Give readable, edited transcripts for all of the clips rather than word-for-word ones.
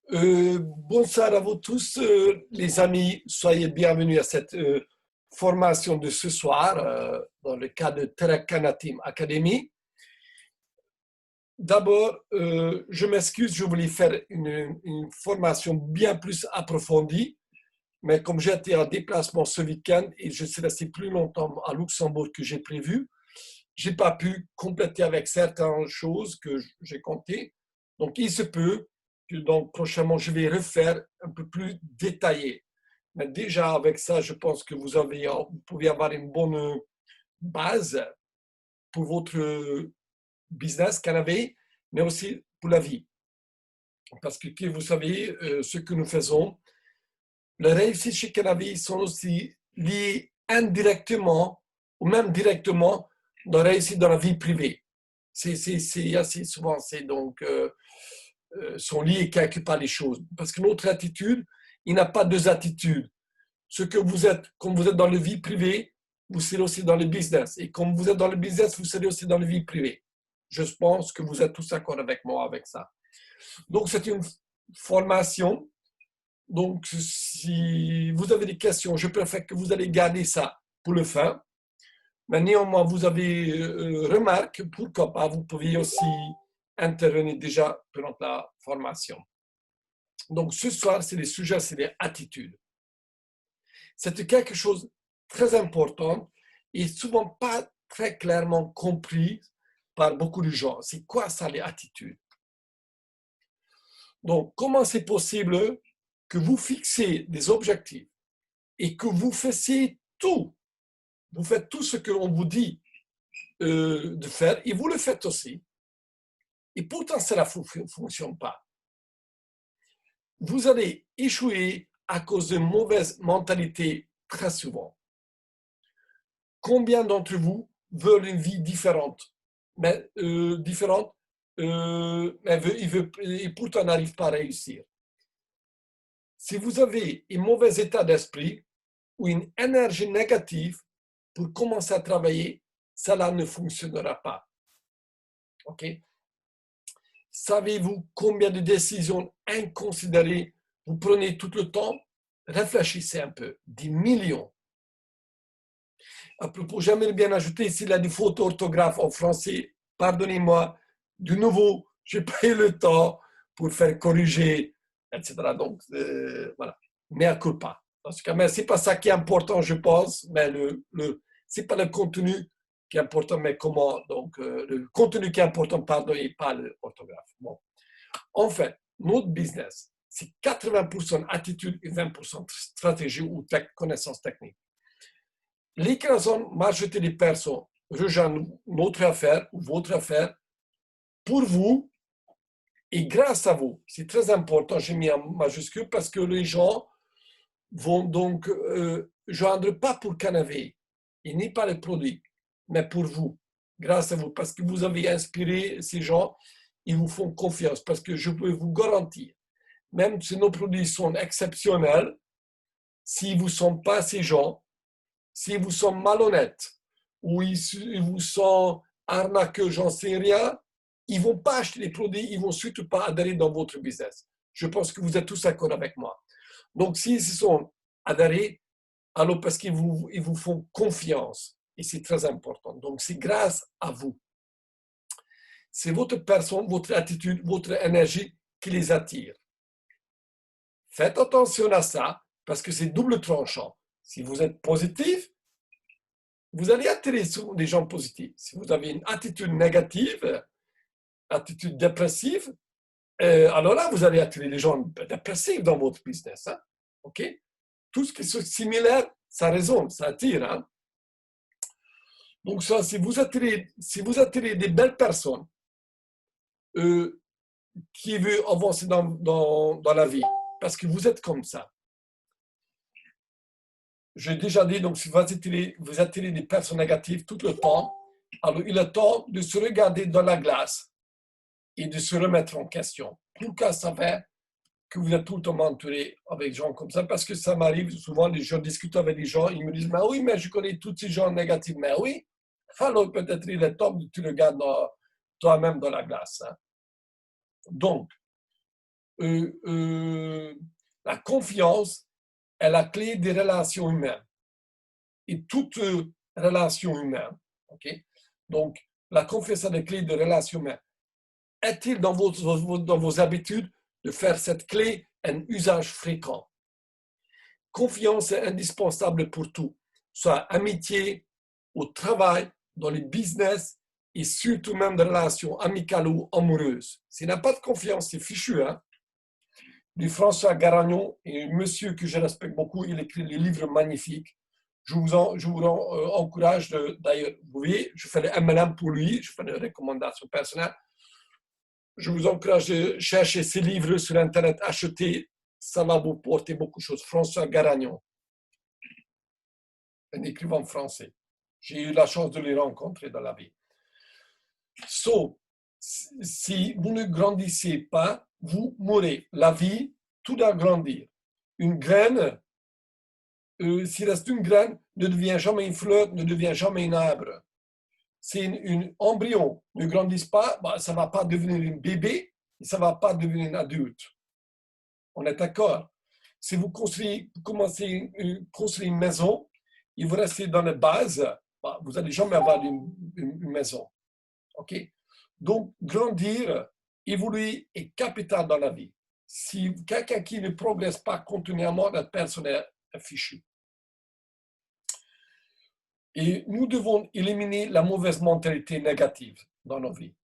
Bonsoir à vous tous, les amis. Soyez bienvenus à cette formation de ce soir dans le cadre de Terakana Team Academy. D'abord, je m'excuse, je voulais faire une formation bien plus approfondie, mais comme j'étais en déplacement ce week-end et je suis resté plus longtemps à Luxembourg que j'ai prévu, je n'ai pas pu compléter avec certaines choses que j'ai comptées. Donc, il se peut que donc, prochainement, je vais refaire un peu plus détaillé. Mais déjà, avec ça, je pense que vous pouvez avoir une bonne base pour votre business Canavé, mais aussi pour la vie. Parce que, vous savez, ce que nous faisons, les réussites chez Canavé sont aussi liées indirectement ou même directement dans la réussite dans la vie privée. C'est assez souvent, sont liés quelque part les choses. Parce que notre attitude, il n'y a pas deux attitudes. Ce que vous êtes, comme vous êtes dans la vie privée, vous serez aussi dans le business. Et comme vous êtes dans le business, vous serez aussi dans la vie privée. Je pense que vous êtes tous d'accord avec moi avec ça. Donc, c'est une formation. Donc, si vous avez des questions, je préfère que vous allez garder ça pour le fin. Mais néanmoins, vous avez remarqué, pourquoi pas, vous pouvez aussi intervenir déjà pendant la formation. Donc, ce soir, c'est les sujets, c'est les attitudes. C'est quelque chose de très important et souvent pas très clairement compris par beaucoup de gens. C'est quoi ça, les attitudes? Donc, comment c'est possible que vous fixez des objectifs et que vous fassiez tout, vous faites tout ce qu'on vous dit de faire et vous le faites aussi. Et pourtant, cela ne fonctionne pas. Vous allez échouer à cause de mauvaise mentalité très souvent. Combien d'entre vous veulent une vie différente, mais et pourtant n'arrivent pas à réussir? Si vous avez un mauvais état d'esprit ou une énergie négative pour commencer à travailler, cela ne fonctionnera pas. OK? Savez-vous combien de décisions inconsidérées vous prenez tout le temps? Réfléchissez un peu. Des millions. À propos, j'aimerais bien ajouter, s'il y a des fautes d'orthographe en français, pardonnez-moi. De nouveau, je n'ai pas eu le temps pour faire corriger, etc. Donc, voilà. Mea culpa. Parce que ce n'est pas ça qui est important, je pense, mais ce n'est pas le contenu qui est important, mais comment. Donc, le contenu qui est important, pardon, et pas l'orthographe. Bon. En fait, notre business, c'est 80% attitude et 20% stratégie ou connaissance technique. L'écrasante majorité des personnes rejoignent notre affaire ou votre affaire pour vous et grâce à vous. C'est très important, j'ai mis en majuscule parce que les gens vont donc joindre pas pour Canavé et ni pas les produits, mais pour vous, grâce à vous, parce que vous avez inspiré ces gens, ils vous font confiance parce que je peux vous garantir, même si nos produits sont exceptionnels, s'ils ne sont pas ces gens, si vous sont malhonnêtes ou ils vous sont arnaqueux, j'en sais rien, ils ne vont pas acheter les produits, ils ne vont surtout pas adhérer dans votre business. Je pense que vous êtes tous d'accord avec moi. Donc, s'ils se sont adhérés, alors parce ils vous font confiance. Et c'est très important. Donc, c'est grâce à vous. C'est votre personne, votre attitude, votre énergie qui les attire. Faites attention à ça parce que c'est double tranchant. Si vous êtes positif, vous allez attirer des gens positifs. Si vous avez une attitude négative, attitude dépressive, alors là, vous allez attirer des gens dépressifs dans votre business. Hein? OK? Tout ce qui est similaire, ça résonne, ça attire. Hein? Donc, ça, si vous attirez des belles personnes qui veulent avancer dans la vie, parce que vous êtes comme ça. J'ai déjà dit, donc, si vous attirez des personnes négatives tout le temps, alors il est temps de se regarder dans la glace et de se remettre en question. Pourquoi ça fait que vous êtes tout le temps entouré avec des gens comme ça? Parce que ça m'arrive souvent, je discute avec des gens, ils me disent, mais oui, mais je connais tous ces gens négatifs. Mais oui, alors peut-être il est temps que tu regardes toi-même dans la glace. Hein. Donc, la confiance est la clé des relations humaines. Et toute relation humaine, ok? Donc, la confiance est la clé des relations humaines. Est-il dans vos habitudes de faire cette clé un usage fréquent? Confiance est indispensable pour tout, soit amitié, au travail, dans les business et surtout même des relations amicales ou amoureuses. S'il n'y a pas de confiance, c'est fichu. Hein? Du François Garagnon, et un monsieur que je respecte beaucoup, il écrit des livres magnifiques. Je vous encourage, d'ailleurs, vous voyez, je fais le MLM pour lui, je fais des recommandations personnelles. Je vous encourage de chercher ces livres sur Internet, acheter, ça va vous porter beaucoup de choses. François Garagnon, un écrivain français. J'ai eu la chance de le rencontrer dans la vie. So, si vous ne grandissez pas, vous mourrez. La vie, tout doit grandir. Une graine, s'il reste une graine, ne devient jamais une fleur, ne devient jamais un arbre. Si un embryon ne grandit pas, bah, ça ne va pas devenir un bébé, et ça ne va pas devenir un adulte. On est d'accord? Si vous commencez à construire une maison, et vous restez dans la base, bah, vous n'allez jamais avoir une maison. OK? Donc, grandir, évoluer est capital dans la vie. Si quelqu'un qui ne progresse pas continuellement, la personne est fichue. Et nous devons éliminer la mauvaise mentalité négative dans nos vies.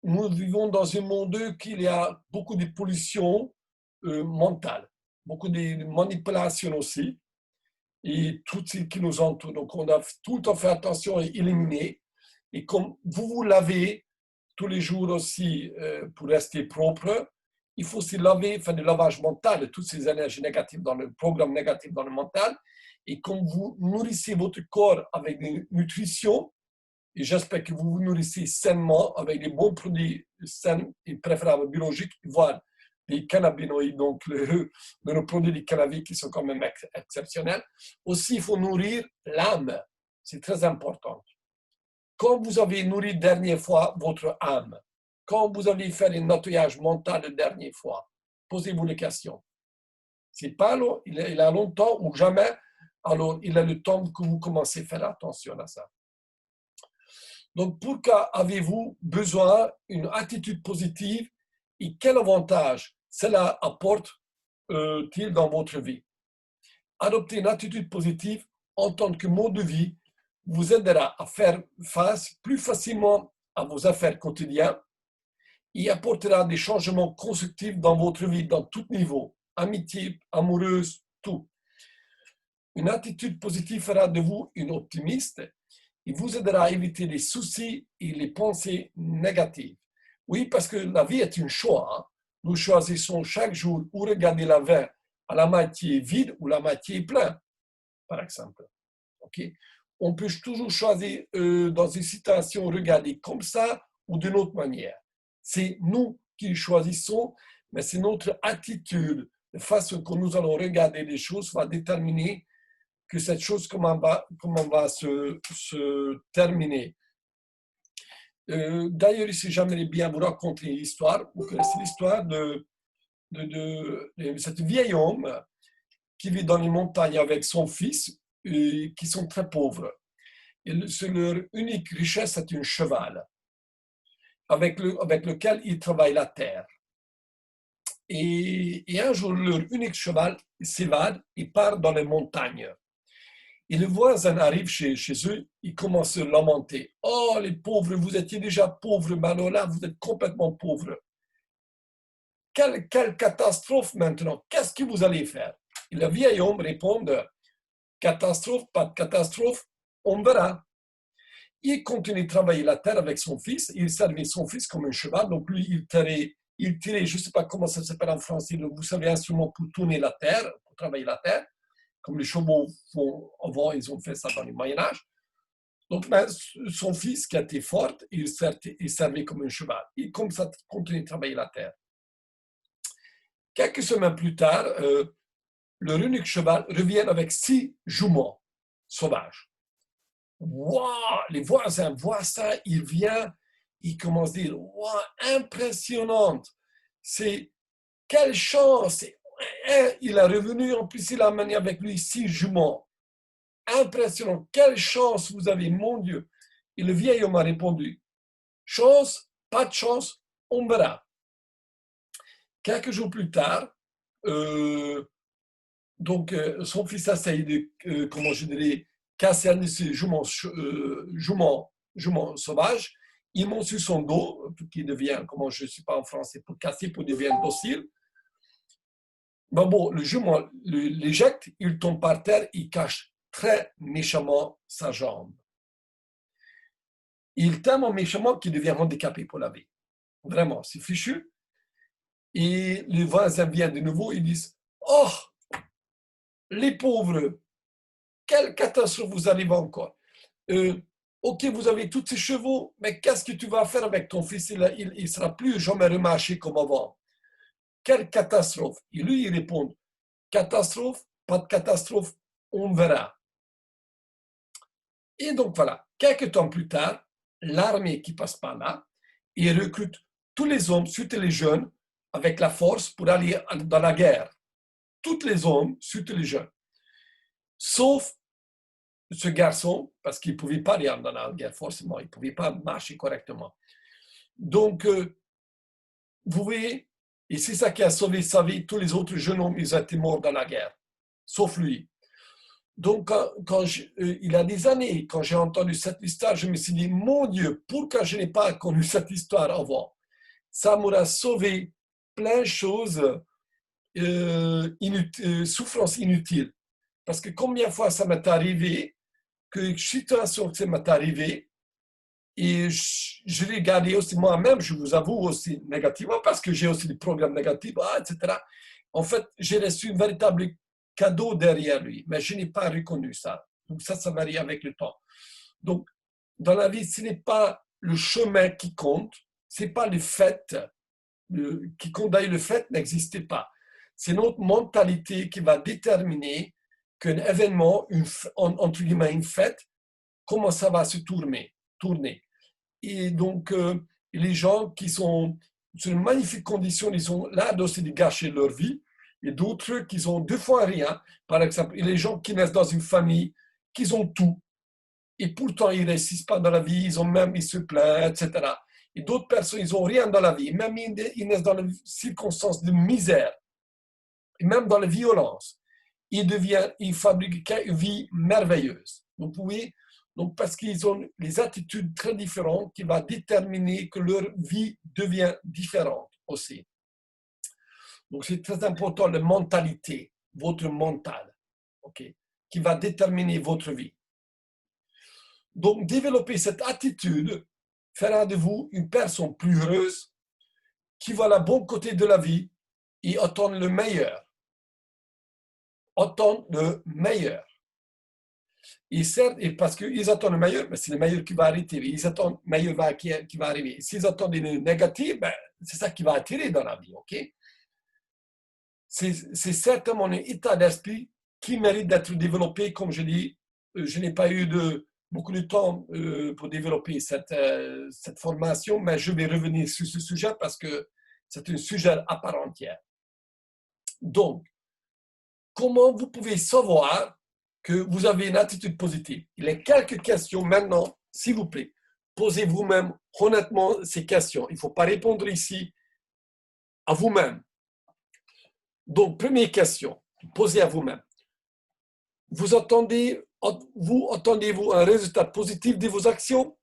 Nous vivons dans un monde où il y a beaucoup de pollution mentale, beaucoup de manipulation aussi, et tout ce qui nous entoure. Donc, on a tout le temps fait attention à éliminer. Et comme vous vous lavez tous les jours aussi pour rester propre, il faut se laver, faire du lavage mental de toutes ces énergies négatives dans le programme négatif dans le mental. Et comme vous nourrissez votre corps avec des nutritions, et j'espère que vous vous nourrissez sainement avec des bons produits sains et préférables biologiques, voire des cannabinoïdes, donc nos produits de cannabis qui sont quand même exceptionnels. Aussi, il faut nourrir l'âme. C'est très important. Quand vous avez nourri la dernière fois votre âme, quand vous avez fait un nettoyage mental la dernière fois, posez-vous les questions. C'est pas long, il a longtemps ou jamais, alors il a le temps que vous commencez à faire attention à ça. Donc, pourquoi avez-vous besoin d'une attitude positive et quel avantage cela apporte-t-il dans votre vie? Adopter une attitude positive en tant que mode de vie vous aidera à faire face plus facilement à vos affaires quotidiennes et apportera des changements constructifs dans votre vie, dans tout niveau, amitié, amoureuse, tout. Une attitude positive fera de vous une optimiste et vous aidera à éviter les soucis et les pensées négatives. Oui, parce que la vie est un choix. Hein. Nous choisissons chaque jour où regarder la verre à la moitié vide ou la moitié pleine, par exemple. Okay? On peut toujours choisir dans une situation regarder comme ça ou d'une autre manière. C'est nous qui choisissons, mais c'est notre attitude, la façon que nous allons regarder les choses va déterminer que cette chose, comment va se terminer. D'ailleurs, ici, j'aimerais bien vous raconter une histoire. Vous connaissez l'histoire de cet vieil homme qui vit dans les montagnes avec son fils, qui sont très pauvres. Et leur unique richesse, c'est un cheval avec lequel ils travaillent la terre. Et un jour, leur unique cheval s'évade et part dans les montagnes. Et le voisin arrive chez eux, il commence à lamenter. « Oh, les pauvres, vous étiez déjà pauvres, mais alors là, vous êtes complètement pauvres. Quelle catastrophe maintenant, qu'est-ce que vous allez faire ?» Et le vieil homme répond « Catastrophe, pas de catastrophe, on verra. » Il continue de travailler la terre avec son fils, il servait son fils comme un cheval, donc lui, il tirait, je ne sais pas comment ça s'appelle en français, vous savez, un instrument pour tourner la terre, pour travailler la terre, comme les chevaux font avant, ils ont fait ça dans le Moyen-Âge. Donc, son fils, qui était fort, il servait comme un cheval. Et comme ça, continue de travailler la terre. Quelques semaines plus tard, leur unique cheval revient avec 6 juments sauvages. Wow, les voisins voient ça, ils viennent, ils commencent à dire, wow, impressionnante. C'est quelle chance! Il est revenu, en plus il a amené avec lui 6 juments. Impressionnant, quelle chance vous avez, mon Dieu! Et le vieil homme a répondu, chance, pas de chance, on verra. Quelques jours plus tard, son fils essaye de, comment je dirais, casser un de ses juments sauvages. Il monte sur son dos, pour qu'il devienne, comment je ne sais pas en français, pour casser, pour devenir docile. Ben bon, le jument l'éjecte, il tombe par terre, il cache très méchamment sa jambe. Il tellement méchamment qu'il devient handicapé pour la vie. Vraiment, c'est fichu. Et les voisins viennent de nouveau, ils disent « Oh, les pauvres, quelle catastrophe vous arrive encore. Ok, vous avez tous ces chevaux, mais qu'est-ce que tu vas faire avec ton fils? Il ne sera plus jamais remarché comme avant. Quelle catastrophe. » Et lui, il répond, catastrophe, pas de catastrophe, on verra. Et donc voilà, quelques temps plus tard, l'armée qui passe par là, il recrute tous les hommes, surtout les jeunes, avec la force pour aller dans la guerre. Tous les hommes, surtout les jeunes. Sauf ce garçon, parce qu'il ne pouvait pas aller dans la guerre, forcément, il ne pouvait pas marcher correctement. Donc, vous voyez, et c'est ça qui a sauvé sa vie. Tous les autres jeunes hommes, ils étaient morts dans la guerre, sauf lui. Donc, il y a des années, quand j'ai entendu cette histoire, je me suis dit, mon Dieu, pourquoi je n'ai pas connu cette histoire avant? Ça m'aura sauvé plein de choses, souffrances inutiles. Parce que combien de fois ça m'est arrivé, que situation que ça m'est arrivé, et je l'ai gardé aussi moi-même, je vous avoue aussi négativement, parce que j'ai aussi des programmes négatifs, etc. En fait, j'ai reçu un véritable cadeau derrière lui, mais je n'ai pas reconnu ça. Donc ça varie avec le temps. Donc, dans la vie, ce n'est pas le chemin qui compte, ce n'est pas le fait qui compte. D'ailleurs, le fait n'existait pas. C'est notre mentalité qui va déterminer qu'un événement, entre guillemets une fête, comment ça va se tourner. Et donc, les gens qui sont sur une magnifique condition, ils sont là aussi de gâcher leur vie, et d'autres qui ont 2 fois rien, par exemple, et les gens qui naissent dans une famille, qui ont tout, et pourtant ils ne réussissent pas dans la vie, ils se plaignent, etc. Et d'autres personnes, ils n'ont rien dans la vie, même ils naissent dans des circonstances de misère, et même dans la violence. Ils fabriquent une vie merveilleuse. Vous pouvez, donc parce qu'ils ont les attitudes très différentes qui vont déterminer que leur vie devient différente aussi. Donc c'est très important la mentalité, votre mental, okay, qui va déterminer votre vie. Donc développer cette attitude fera de vous une personne plus heureuse, qui voit le bon côté de la vie et attend le meilleur. Attend le meilleur. Et certes, et parce qu'ils attendent le meilleur, mais c'est le meilleur qui va arrêter. Ils attendent le meilleur qui va arriver. S'ils attendent le négatif, ben, c'est ça qui va attirer dans la vie. Okay? C'est certainement un état d'esprit qui mérite d'être développé. Comme je dis, je n'ai pas eu beaucoup de temps pour développer cette formation, mais je vais revenir sur ce sujet parce que c'est un sujet à part entière. Donc, comment vous pouvez savoir que vous avez une attitude positive? Il y a quelques questions maintenant, s'il vous plaît. Posez vous-même honnêtement ces questions. Il ne faut pas répondre ici à vous-même. Donc, première question, posez à vous-même. Attendez-vous un résultat positif de vos actions?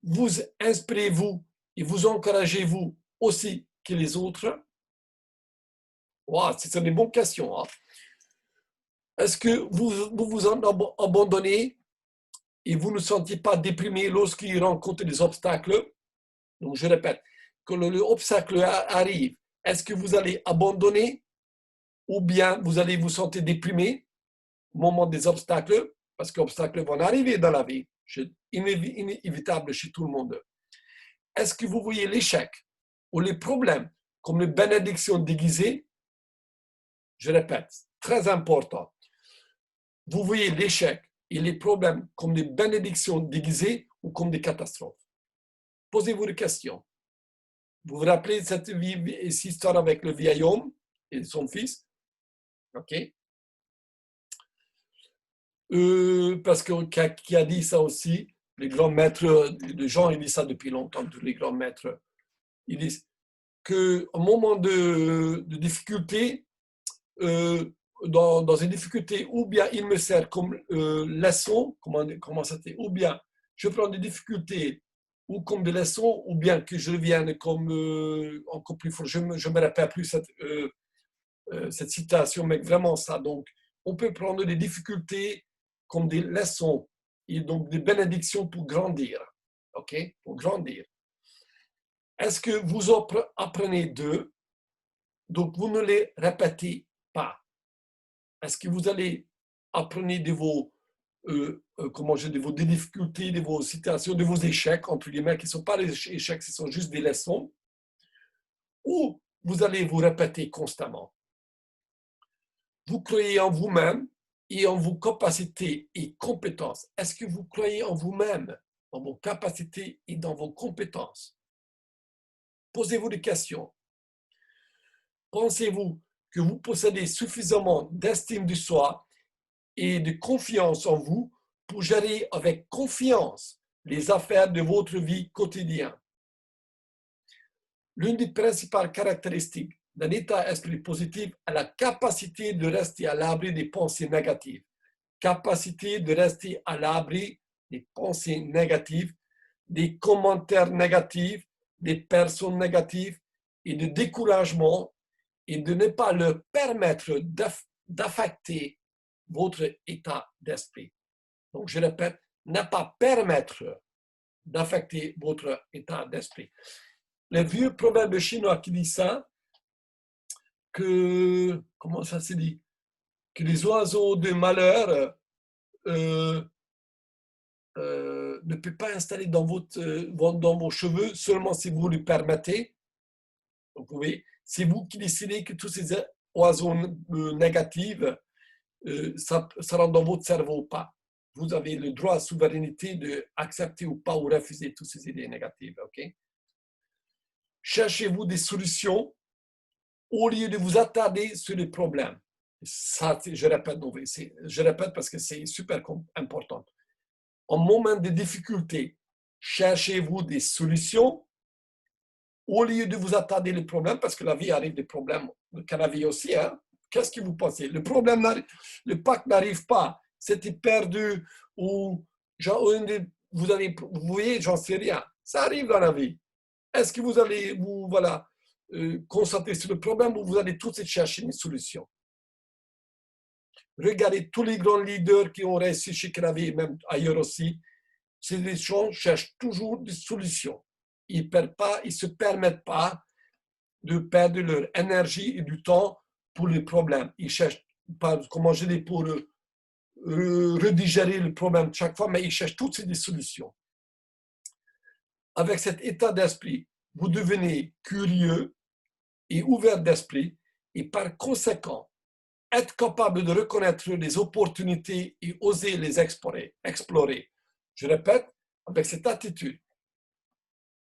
Vous inspirez-vous et vous encouragez-vous aussi que les autres? Wow, ce sont des bonnes questions. Hein? Est-ce que vous en abandonnez et vous ne sentiez pas déprimé lorsqu'il rencontre des obstacles? Donc, je répète, quand l'obstacle arrive, est-ce que vous allez abandonner ou bien vous allez vous sentir déprimé au moment des obstacles? Parce que les obstacles vont arriver dans la vie. C'est inévitable chez tout le monde. Est-ce que vous voyez l'échec ou les problèmes comme les bénédictions déguisées? Je répète, très important. Vous voyez l'échec et les problèmes comme des bénédictions déguisées ou comme des catastrophes? Posez-vous des questions. Vous vous rappelez de cette histoire avec le vieil homme et son fils? OK. Parce que qui a dit ça aussi, les grands maîtres, les gens, ils disent ça depuis longtemps, tous les grands maîtres. Ils disent qu'au moment de difficulté, dans une difficulté, ou bien il me sert comme leçon, comment ça fait, ou bien je prends des difficultés ou comme des leçons, ou bien que je vienne comme encore plus fort. Je me rappelle plus cette citation, mais vraiment ça. Donc, on peut prendre des difficultés comme des leçons et donc des bénédictions pour grandir. OK? Pour grandir. Est-ce que vous apprenez d'eux? Donc, vous ne les répétez pas. Est-ce que vous allez apprendre de vos, de vos difficultés, de vos situations, de vos échecs, entre guillemets, qui ne sont pas des échecs, ce sont juste des leçons, ou vous allez vous répéter constamment? Vous croyez en vous-même et en vos capacités et compétences. Est-ce que vous croyez en vous-même, en vos capacités et dans vos compétences? Posez-vous des questions. Pensez-vous que vous possédez suffisamment d'estime de soi et de confiance en vous pour gérer avec confiance les affaires de votre vie quotidienne? L'une des principales caractéristiques d'un état d'esprit positif est la capacité de rester à l'abri des pensées négatives. Capacité de rester à l'abri des pensées négatives, des commentaires négatifs, des personnes négatives et de découragement, et de ne pas leur permettre d'affecter votre état d'esprit. Donc, je répète, ne pas permettre d'affecter votre état d'esprit. Le vieux proverbe chinois qui dit ça, que, comment ça se dit, que les oiseaux de malheur ne peuvent pas installer dans vos cheveux seulement si vous le permettez. Donc, vous voyez, c'est vous qui décidez que tous ces oiseaux négatifs ça rentre dans votre cerveau ou pas. Vous avez le droit à souveraineté d'accepter ou pas ou refuser toutes ces idées négatives. Okay? Cherchez-vous des solutions au lieu de vous attarder sur les problèmes. Ça, je répète parce que c'est super important. En moment de difficulté, cherchez-vous des solutions au lieu de vous attarder les problèmes, parce que la vie arrive des problèmes, qu'à la vie aussi. Hein? Qu'est-ce que vous pensez? Le Pâques n'arrive pas, c'était perdu, ou vous voyez, j'en sais rien. Ça arrive dans la vie. Est-ce que vous allez concentrer sur le problème ou vous allez tout de suite chercher une solution? Regardez tous les grands leaders qui ont réussi chez Kravi et même ailleurs aussi. Ces gens cherchent toujours des solutions. Ils ne se permettent pas de perdre leur énergie et du temps pour les problèmes. Ils cherchent pas, comment je dis, pour redigérer le problème chaque fois, mais ils cherchent toutes ces solutions. Avec cet état d'esprit, vous devenez curieux et ouvert d'esprit et par conséquent, être capable de reconnaître les opportunités et oser les explorer. Je répète, avec cette attitude,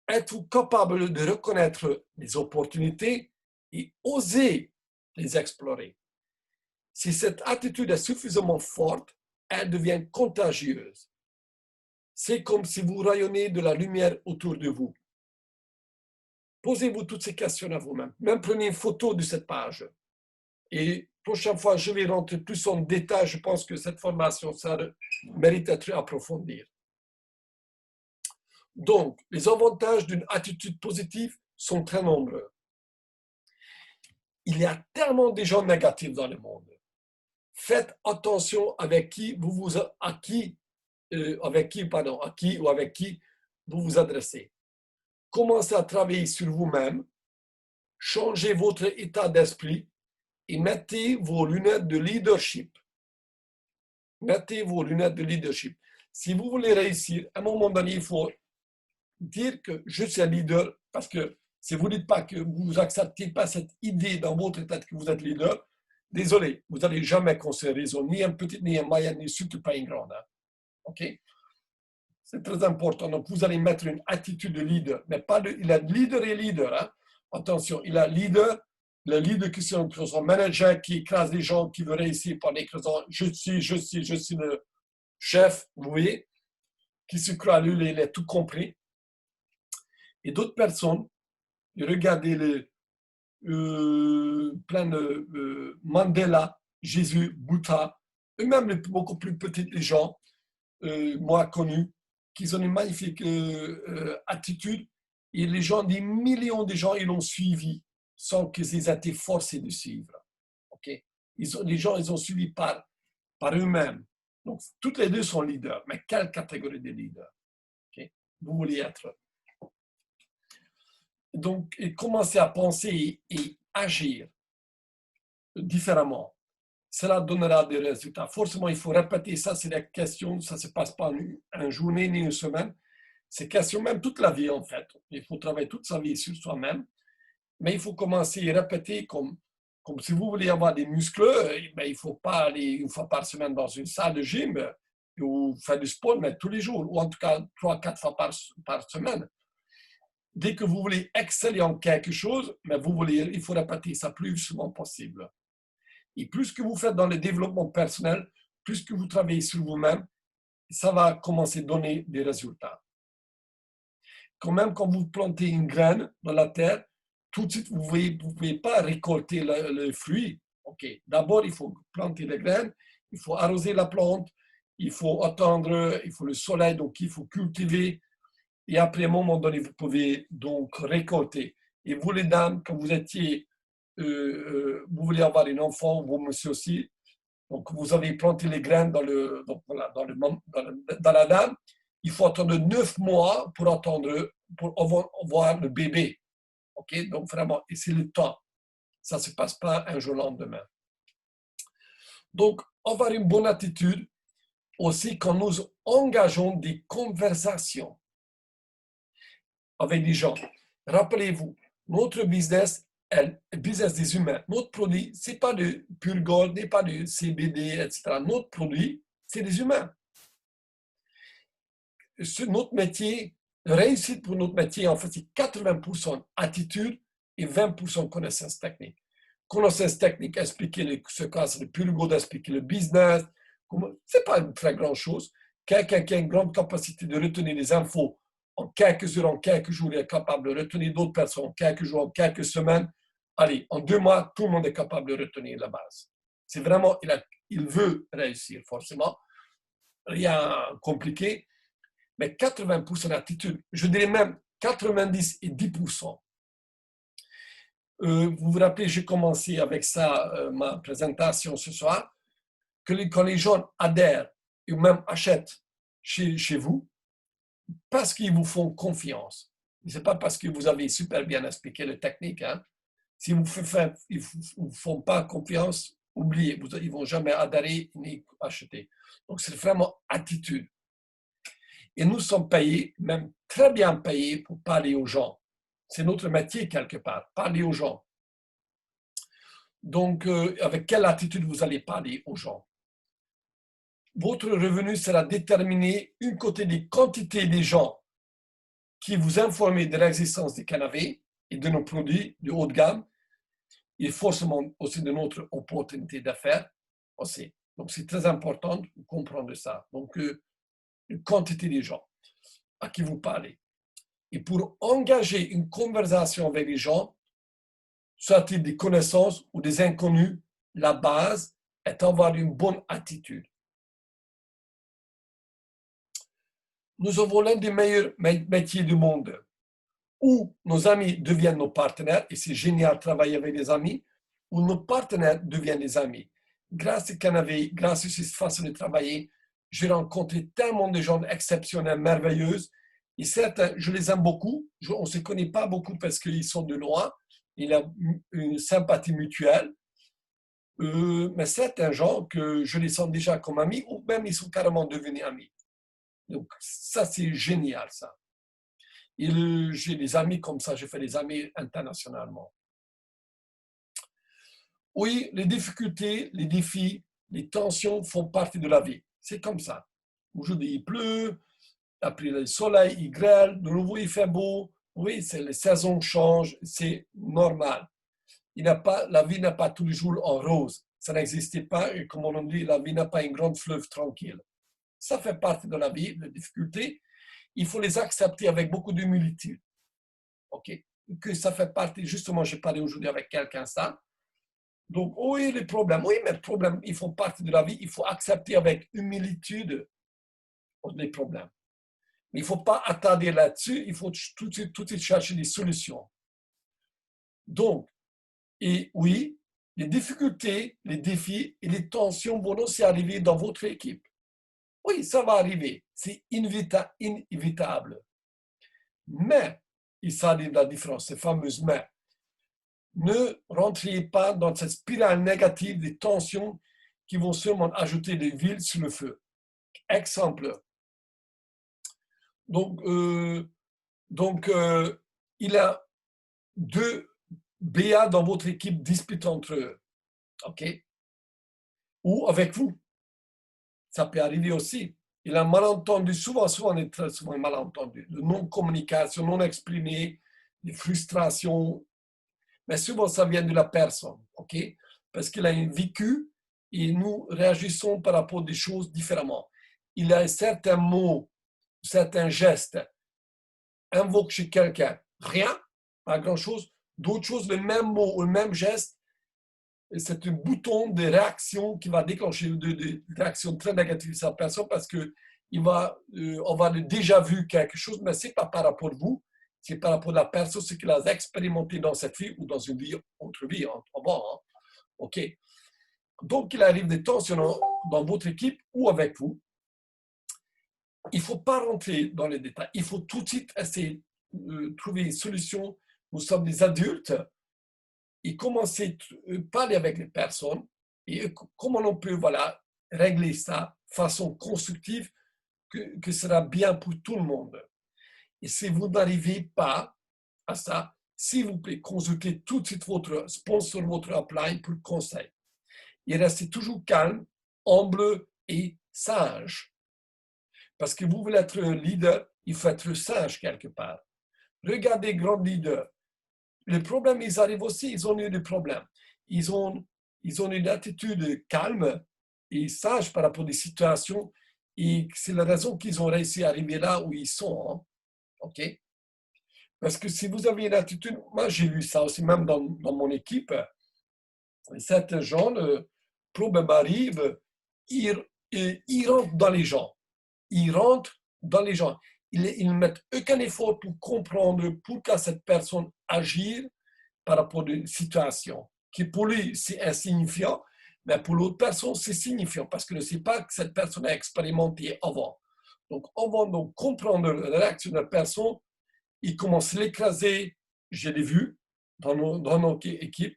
êtes-vous capable de reconnaître les opportunités et oser les explorer? Si cette attitude est suffisamment forte, elle devient contagieuse. C'est comme si vous rayonnez de la lumière autour de vous. Posez-vous toutes ces questions à vous-même. Même prenez une photo de cette page. Et prochaine fois, je vais rentrer plus en détail. Je pense que cette formation, ça mérite d'être approfondie. Donc, les avantages d'une attitude positive sont très nombreux. Il y a tellement de gens négatifs dans le monde. Faites attention avec qui vous vous adressez. Commencez à travailler sur vous-même, changez votre état d'esprit et mettez vos lunettes de leadership. Mettez vos lunettes de leadership. Si vous voulez réussir, à un moment donné, il faut dire que je suis un leader, parce que si vous ne dites pas que vous n'acceptez pas cette idée dans votre tête que vous êtes leader, désolé, vous n'allez jamais construire une raison, ni un petit, ni un moyen, ni surtout pas une grande. Hein? OK? C'est très important. Donc, vous allez mettre une attitude de leader, mais pas de, il a leader et leader. Hein. Attention, il a leader, le leader qui est son manager, qui écrase les gens, qui veut réussir par l'écrasant. Je suis le chef, vous voyez, qui se croit lui, il a tout compris. Et d'autres personnes, regardez plein de Mandela, Jésus, Bouddha, eux-mêmes les beaucoup plus petits les gens, moi connus, qui ont une magnifique attitude. Et les gens, des millions de gens, ils l'ont suivi sans qu'ils aient été forcés de suivre. Okay? Les gens, ils ont suivi par eux-mêmes. Donc, toutes les deux sont leaders. Mais quelle catégorie de leaders? Okay? Vous voulez être. Donc, et commencer à penser et agir différemment. Cela donnera des résultats. Forcément, il faut répéter ça, c'est la question, ça ne se passe pas en une journée ni une semaine. C'est question même toute la vie, en fait. Il faut travailler toute sa vie sur soi-même, mais il faut commencer à répéter comme si vous voulez avoir des muscles, ben, il ne faut pas aller une fois par semaine dans une salle de gym ou faire du sport, mais tous les jours, ou en tout cas 3-4 fois par semaine. Dès que vous voulez exceller en quelque chose, mais il faut répéter ça plus souvent possible. Et plus que vous faites dans le développement personnel, plus que vous travaillez sur vous-même, ça va commencer à donner des résultats. Quand même, quand vous plantez une graine dans la terre, tout de suite, vous ne pouvez pas récolter le fruit. Okay. D'abord, il faut planter les graines, il faut arroser la plante, il faut attendre, il faut le soleil, donc il faut cultiver. Et après, à un moment donné, vous pouvez donc récolter. Et vous, les dames, quand vous étiez, vous voulez avoir un enfant, vous, monsieur aussi, donc vous avez planté les graines dans la dame, il faut attendre 9 mois pour voir le bébé. Okay? Donc vraiment, et c'est le temps. Ça ne se passe pas un jour au lendemain. Donc, avoir une bonne attitude aussi quand nous engageons des conversations avec des gens. Rappelez-vous, notre business est le business des humains. Notre produit, ce n'est pas de pure gold, n'est pas de CBD, etc. Notre produit, c'est des humains. Notre métier, réussite pour notre métier, en fait, c'est 80% attitude et 20% connaissance technique. Connaissance technique, expliquer ce cas, c'est le pure gold, expliquer le business. Ce n'est pas une très grande chose. Quelqu'un qui a une grande capacité de retenir les infos en quelques heures, en quelques jours, il est capable de retenir d'autres personnes en quelques jours, en quelques semaines. Allez, en 2 mois, tout le monde est capable de retenir la base. C'est vraiment, il veut réussir, forcément. Rien compliqué, mais 80% d'attitude, je dirais même 90 et 10%. Vous vous rappelez, j'ai commencé avec ça, ma présentation ce soir, que quand les gens adhèrent ou même achètent chez vous, parce qu'ils vous font confiance. Ce n'est pas parce que vous avez super bien expliqué la technique. Hein. Si ils ne vous font pas confiance, oubliez, ils ne vont jamais adhérer ni acheter. Donc, c'est vraiment attitude. Et nous sommes payés, même très bien payés, pour parler aux gens. C'est notre métier quelque part, parler aux gens. Donc, avec quelle attitude vous allez parler aux gens? Votre revenu sera déterminé, une côté des quantités des gens qui vous informent de l'existence des cannabis et de nos produits de haut de gamme, et forcément aussi de notre opportunité d'affaires aussi. Donc, c'est très important de comprendre ça. Donc, une quantité des gens à qui vous parlez. Et pour engager une conversation avec les gens, soit-il des connaissances ou des inconnus, la base est d'avoir une bonne attitude. Nous avons l'un des meilleurs métiers du monde où nos amis deviennent nos partenaires, et c'est génial de travailler avec des amis, où nos partenaires deviennent des amis. Grâce au cannabis, grâce à cette façon de travailler, j'ai rencontré tellement de gens exceptionnels, merveilleux, et certains, je les aime beaucoup, on ne se connaît pas beaucoup parce qu'ils sont de loin, il y a une sympathie mutuelle, mais certains gens que je les sens déjà comme amis, ou même ils sont carrément devenus amis. Donc ça, c'est génial, ça. J'ai des amis comme ça, j'ai fait des amis internationalement. Oui, les difficultés, les défis, les tensions font partie de la vie. C'est comme ça. Aujourd'hui, il pleut, Après le soleil, il grêle, de nouveau il fait beau. Oui, les saisons changent, c'est normal. La vie n'a pas tous les jours en rose. Ça n'existait pas, et comme on dit, la vie n'a pas une grande fleuve tranquille. Ça fait partie de la vie, les difficultés. Il faut les accepter avec beaucoup d'humilité. OK? Que ça fait partie, justement, j'ai parlé aujourd'hui avec quelqu'un ça. Donc, oui, les problèmes, oui, mais les problèmes, ils font partie de la vie. Il faut accepter avec humilité les problèmes. Mais il ne faut pas attarder là-dessus, il faut tout de suite chercher des solutions. Donc, et oui, les difficultés, les défis et les tensions vont aussi arriver dans votre équipe. Oui, ça va arriver, c'est inévitable. Mais, il s'agit de la différence, ces fameuses mais. Ne rentrez pas dans cette spirale négative des tensions qui vont seulement ajouter de l'huile sur le feu. Exemple. Donc, il y a deux BA dans votre équipe disputent entre eux. OK? Ou avec vous. Ça peut arriver aussi. Il y a un malentendu, souvent, très souvent malentendu. De non-communication, non exprimée, des frustrations. Mais souvent, ça vient de la personne. OK? Parce qu'il a vécu et nous réagissons par rapport à des choses différemment. Il a certains mots, certains gestes, invoque chez quelqu'un rien, pas grand-chose. D'autres choses, le même mot, le même geste, c'est un bouton de réaction qui va déclencher des réactions très négatives sur la personne parce que on va le déjà vu quelque chose, mais ce n'est pas par rapport à vous, c'est par rapport à la personne, ce qu'il a expérimenté dans cette vie ou dans une vie, autre vie, avant. Hein. OK. Donc, il arrive des tensions dans votre équipe ou avec vous. Il ne faut pas rentrer dans les détails. Il faut tout de suite essayer de trouver une solution. Nous sommes des adultes et commencer à parler avec les personnes et comment on peut régler ça de façon constructive que sera bien pour tout le monde. Et si vous n'arrivez pas à ça, s'il vous plaît, consultez tout de suite votre sponsor, votre upline pour le conseil. Et restez toujours calme, humble et sage. Parce que vous voulez être un leader, il faut être sage quelque part. Regardez les grands leaders. Les problèmes, ils arrivent aussi, ils ont eu des problèmes. Ils ont une attitude calme et sage par rapport à des situations. Et c'est la raison qu'ils ont réussi à arriver là où ils sont. Hein. OK? Parce que si vous avez une attitude, moi j'ai vu ça aussi, même dans mon équipe, certains gens, le problème arrive, ils rentrent dans les gens. Ils rentrent dans les gens. Ils ne mettent aucun effort pour comprendre pourquoi cette personne agit par rapport à une situation qui pour lui c'est insignifiant, mais pour l'autre personne c'est signifiant parce qu'il ne sait pas que cette personne a expérimenté avant. Donc avant de comprendre la réaction de la personne, il commence à l'écraser. Je l'ai vu dans notre équipe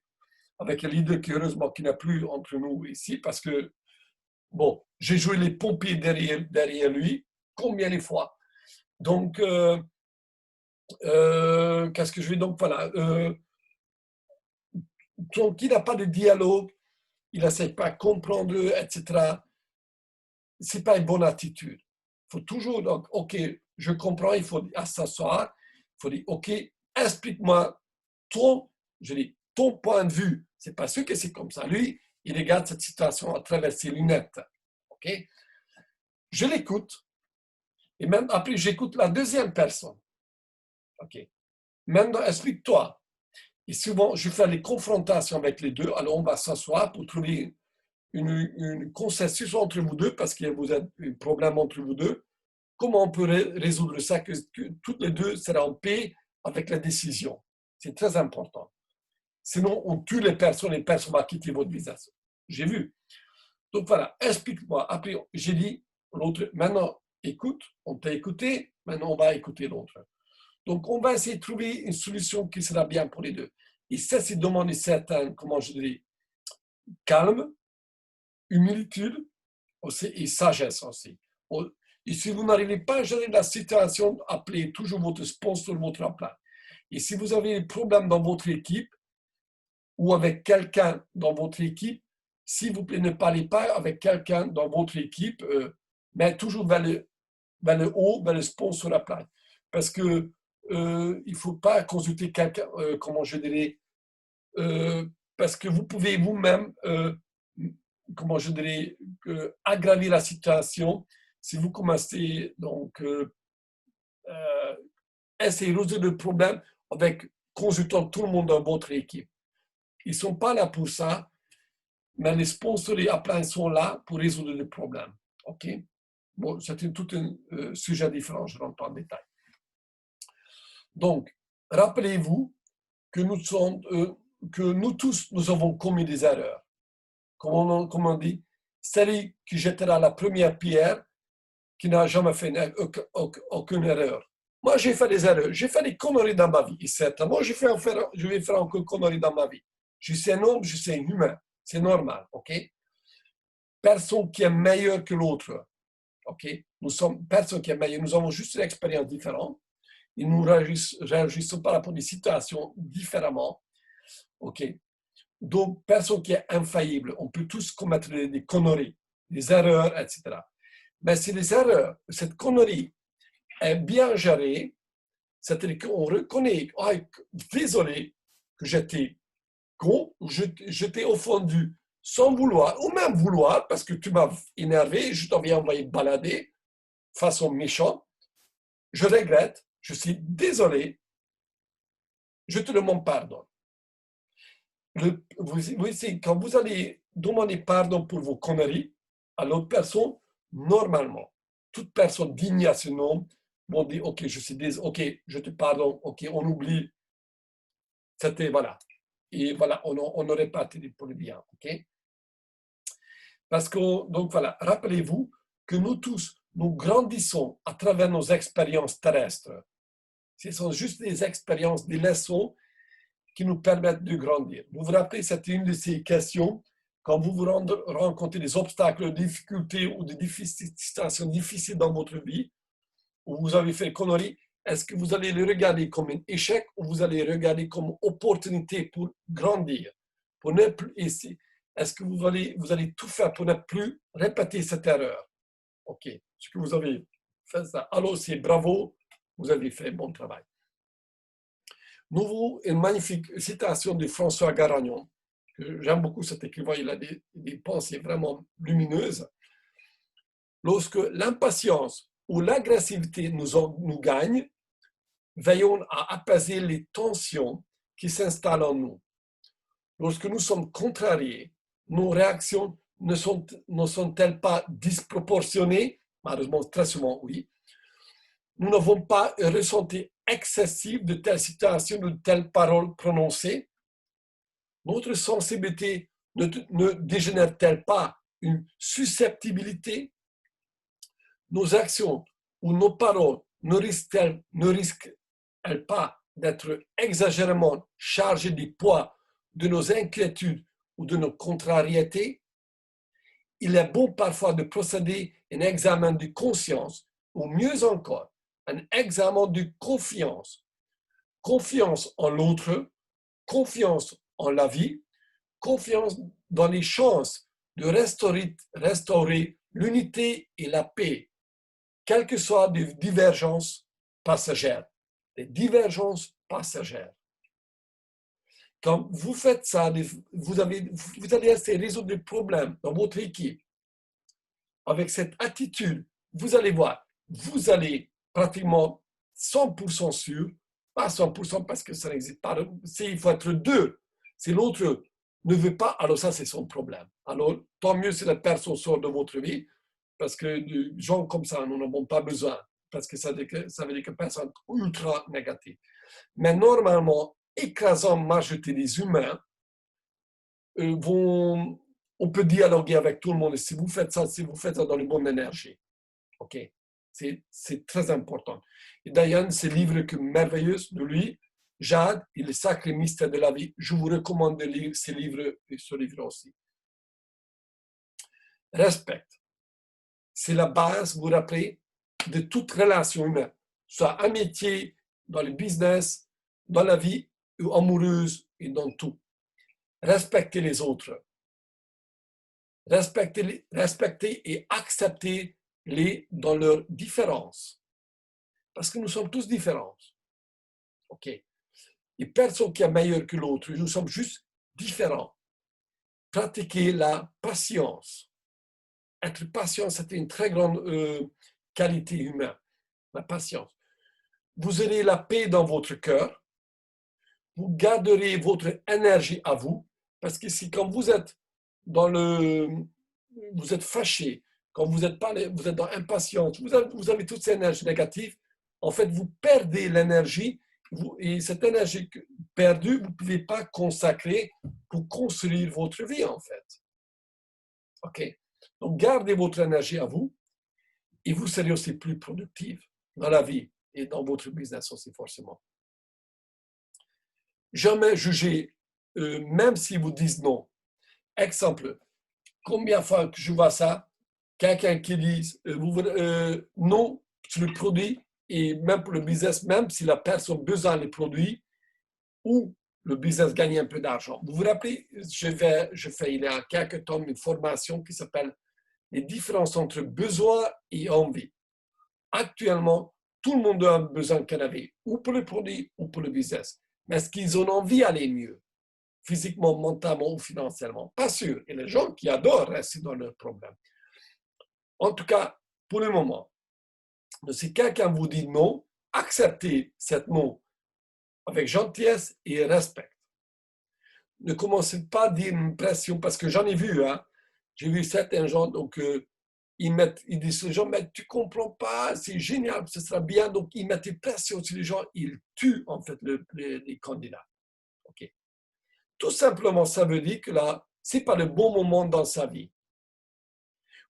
avec un leader qui heureusement qui n'a plus entre nous ici parce que bon, j'ai joué les pompiers derrière lui combien de fois. Donc qu'est-ce que je vais donc voilà. Donc, il n'a pas de dialogue, il n'essaie pas de comprendre, etc. Ce n'est pas une bonne attitude. Il faut toujours, donc, OK, je comprends, il faut s'asseoir, il faut dire, OK, explique-moi ton point de vue. Ce n'est pas sûr que c'est comme ça. Lui, il regarde cette situation à travers ses lunettes. OK? Je l'écoute, et même après, j'écoute la deuxième personne. OK? Maintenant, explique-toi. Et souvent, je fais les confrontations avec les deux. Alors, on va s'asseoir pour trouver une consensus entre vous deux, parce que vous avez un problème entre vous deux. Comment on peut résoudre ça, que toutes les deux seront en paix avec la décision. C'est très important. Sinon, on tue les personnes vont quitter votre visage. J'ai vu. Donc voilà, explique-moi. Après, j'ai dit, l'autre, maintenant, écoute, on t'a écouté, maintenant on va écouter l'autre. Donc, on va essayer de trouver une solution qui sera bien pour les deux. Et ça, c'est demander certains, comment je dirais, calme, humilité aussi, et sagesse aussi. Et si vous n'arrivez pas à gérer la situation, appelez toujours votre sponsor, votre emploi. Et si vous avez des problèmes dans votre équipe ou avec quelqu'un dans votre équipe, s'il vous plaît, ne parlez pas avec quelqu'un dans votre équipe, mais toujours vers vers le haut, vers le sponsor apply. Parce que il ne faut pas consulter quelqu'un, comment je dirais, parce que vous pouvez vous-même, comment je dirais, aggraver la situation si vous commencez donc essayer de résoudre le problème avec consultant tout le monde dans votre équipe. Ils ne sont pas là pour ça, mais les sponsors et apply sont là pour résoudre le problème. OK? Bon, c'est tout un sujet différent, je rentre en détail. Donc, rappelez-vous que nous tous, nous avons commis des erreurs. Comme on dit, celui qui jettera la première pierre, qui n'a jamais fait aucune erreur. Moi, j'ai fait des erreurs, j'ai fait des conneries dans ma vie, et certainement, je vais faire encore des conneries dans ma vie. Je suis un homme, je suis un humain, c'est normal, ok? Personne qui est meilleur que l'autre, ok? Nous sommes personne qui est meilleur, nous avons juste une expérience différente, et nous réagissons par rapport à des situations différemment, ok? Donc, personne qui est infaillible, on peut tous commettre des conneries, des erreurs, etc. Mais si les erreurs, cette connerie est bien gérée, c'est-à-dire qu'on reconnaît, oh, désolé que j'étais con, je t'ai offendu sans vouloir, ou même vouloir, parce que tu m'as énervé, je t'avais envoyé balader, façon méchante, je regrette, je suis désolé, je te demande pardon. Quand vous allez demander pardon pour vos conneries à l'autre personne, normalement, toute personne digne à ce nom vont dire, ok, je suis désolé, ok, je te pardonne, ok, on oublie, c'était, voilà. Et voilà, on n'aurait pas été pour le bien, ok? Parce que, donc voilà, rappelez-vous que nous tous, nous grandissons à travers nos expériences terrestres. Ce sont juste des expériences, des leçons qui nous permettent de grandir. Vous vous rappelez, c'était une de ces questions, quand vous rencontrez des obstacles, des difficultés ou des situations difficiles dans votre vie, où vous avez fait une connerie, est-ce que vous allez le regarder comme un échec ou vous allez le regarder comme une opportunité pour grandir, pour ne plus essayer? Est-ce que vous allez tout faire pour ne plus répéter cette erreur? OK. Est-ce que vous avez fait ça? Alors, c'est bravo, vous avez fait bon travail. Nouveau, une magnifique citation de François Garagnon. J'aime beaucoup cet écrivain, il a des pensées vraiment lumineuses. Lorsque l'impatience ou l'agressivité nous gagne, veillons à apaiser les tensions qui s'installent en nous. Lorsque nous sommes contrariés, nos réactions ne sont-elles pas disproportionnées? Malheureusement, très souvent, oui. Nous n'avons pas un ressenti excessif de telle situation, de telles paroles prononcées. Notre sensibilité ne dégénère-t-elle pas une susceptibilité? Nos actions ou nos paroles ne risquent-elles pas d'être exagérément chargées du poids de nos inquiétudes ou de nos contrariétés? Il est bon parfois de procéder à un examen de conscience, ou mieux encore, un examen de confiance. Confiance en l'autre, confiance en la vie, confiance dans les chances de restaurer l'unité et la paix, quelles que soient les divergences passagères. Les divergences passagères. Quand vous faites ça, vous allez essayer de résoudre des problèmes dans votre équipe. Avec cette attitude, vous allez voir, vous allez pratiquement 100% sûr, pas 100% parce que ça n'existe pas, il faut être deux. Si l'autre ne veut pas, alors ça c'est son problème. Alors tant mieux si la personne sort de votre vie, parce que des gens comme ça, nous n'en avons pas besoin, parce que ça veut dire que personne ultra négative. Mais normalement, écrasante majorité des humains on peut dialoguer avec tout le monde. Et si vous faites ça dans les bonnes énergies. OK? C'est très important. Et d'ailleurs, ce livre merveilleux de lui, Jade et le sacré mystère de la vie, je vous recommande de lire ce livre aussi. Respect. C'est la base, vous vous rappelez, de toute relation humaine, soit amitié, dans le business, dans la vie, ou amoureuse et dans tout. Respectez les autres. Respecter et accepter dans leur différence. Parce que nous sommes tous différents. OK? Et personne qui est meilleur que l'autre. Nous sommes juste différents. Pratiquer la patience. Être patient, c'est une très grande qualité humaine. La patience. Vous aurez la paix dans votre cœur. Vous garderez votre énergie à vous. Parce que si quand vous êtes vous êtes fâché, quand vous êtes dans l'impatience, vous avez toutes ces énergies négatives, en fait, vous perdez l'énergie et cette énergie perdue, vous ne pouvez pas consacrer pour construire votre vie, en fait. OK? Donc, gardez votre énergie à vous et vous serez aussi plus productif dans la vie et dans votre business aussi, forcément. Jamais juger, même si vous dites non. Exemple, combien de fois que je vois ça, quelqu'un qui dit non sur le produit et même pour le business, même si la personne a besoin des produits ou le business gagne un peu d'argent. Vous vous rappelez, je fais il y a quelques temps une formation qui s'appelle les différences entre besoin et envie. Actuellement, tout le monde a un besoin qu'il avait, ou pour le produit ou pour le business. Mais est-ce qu'ils ont envie d'aller mieux, physiquement, mentalement ou financièrement? Pas sûr. Et les gens qui adorent rester dans leurs problèmes. En tout cas, pour le moment, si quelqu'un vous dit non, acceptez cette non avec gentillesse et respect. Ne commencez pas à dire une pression, parce que j'en ai vu, hein. J'ai vu certains gens, donc ils disent aux gens, mais tu ne comprends pas, c'est génial, ce sera bien, donc ils mettent une pression sur les gens, ils tuent en fait les candidats. Okay. Tout simplement, ça veut dire que là, ce n'est pas le bon moment dans sa vie.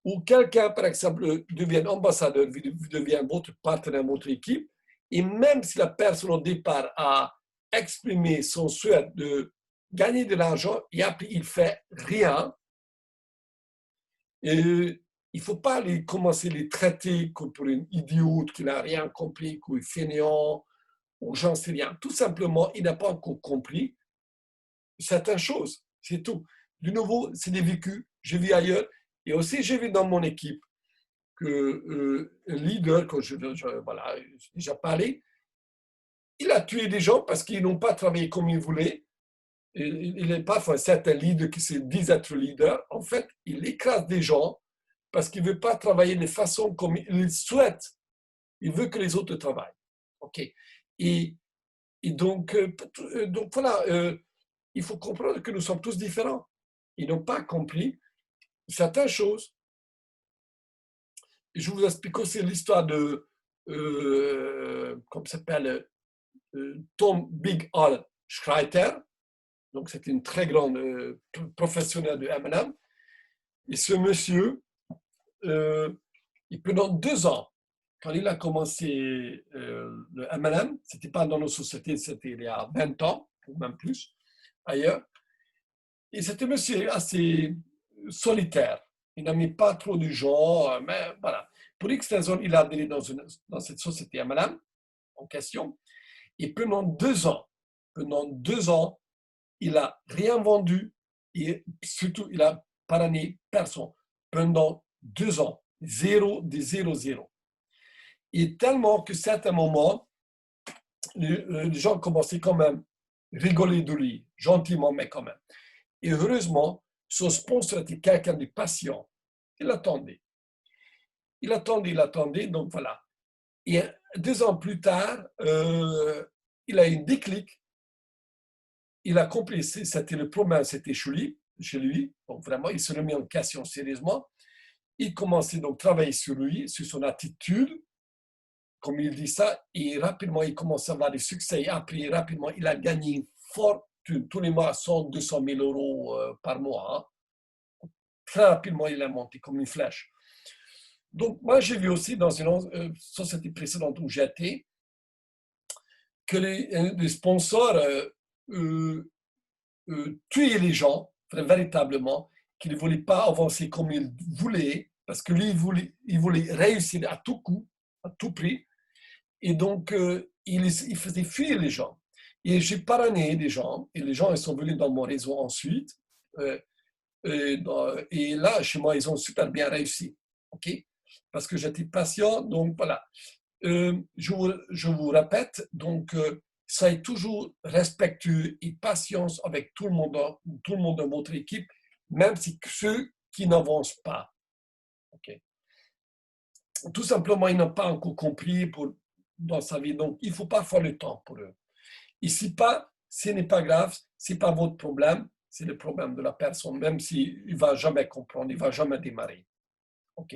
Ou quelqu'un, par exemple, devient ambassadeur, devient votre partenaire, votre équipe, et même si la personne au départ a exprimé son souhait de gagner de l'argent, et après il ne fait rien, et il ne faut pas commencer à les traiter comme pour une idiote qui n'a rien compris, qui est fainéant, ou j'en sais rien. Tout simplement, il n'a pas encore compris certaines choses, c'est tout. De nouveau, c'est des vécus, je vis ailleurs, et aussi j'ai vu dans mon équipe que un leader, quand j'ai déjà parlé, il a tué des gens parce qu'ils n'ont pas travaillé comme ils voulaient. Il est parfois certains leaders qui se disent être leaders. En fait, il écrase des gens parce qu'il ne veut pas travailler de façon comme il souhaite. Il veut que les autres travaillent. OK. Et donc voilà, il faut comprendre que nous sommes tous différents. Ils n'ont pas compris certaines choses. Je vous explique aussi l'histoire de, comment s'appelle, Tom Big Al Schreiter. Donc, c'est une très grande professionnelle de M&M. Et ce monsieur, pendant 2 ans, quand il a commencé le M&M, ce n'était pas dans nos sociétés, c'était il y a 20 ans, ou même plus, ailleurs. Et c'était un monsieur assez solitaire. Il n'aimait pas trop de gens, mais voilà. Pour X raison, il a adhéré dans cette société M&M en question. Et pendant 2 ans, il n'a rien vendu et surtout, il a parrainé personne pendant 2 ans. Zéro, des zéro, zéro. Et tellement que certains moments, les gens commençaient quand même à rigoler de lui, gentiment, mais quand même. Et heureusement, son sponsor était quelqu'un de patient. Il attendait. Il attendait, donc voilà. Et 2 ans plus tard, il a eu un déclic. Il a compris, c'était le problème, c'était chez lui. Donc vraiment, il se remet en question sérieusement. Il commençait donc à travailler sur lui, sur son attitude, comme il dit ça, et rapidement, il commence à avoir des succès. Et après, rapidement, il a gagné une fortune, tous les mois, 100, 200 000 euros par mois. Hein. Très rapidement, il a monté comme une flèche. Donc, moi, j'ai vu aussi dans une société précédente où j'étais que les sponsors tuaient les gens, véritablement, qui ne voulaient pas avancer comme ils voulaient, parce que lui, il voulait réussir à tout coup, à tout prix. Et donc, il faisait fuir les gens. Et j'ai parrainé des gens, et les gens ils sont venus dans mon réseau ensuite. Et là, chez moi, ils ont super bien réussi. OK? parce que j'étais patient. Donc voilà. Je vous répète, donc soyez toujours respectueux et patience avec tout le monde dans votre équipe, même si ceux qui n'avancent pas. Okay. Tout simplement, ils n'ont pas encore compris dans sa vie, donc il ne faut pas faire le temps pour eux. Et si pas, ce n'est pas grave, ce n'est pas votre problème, c'est le problème de la personne, même s'il ne va jamais comprendre, il ne va jamais démarrer. OK.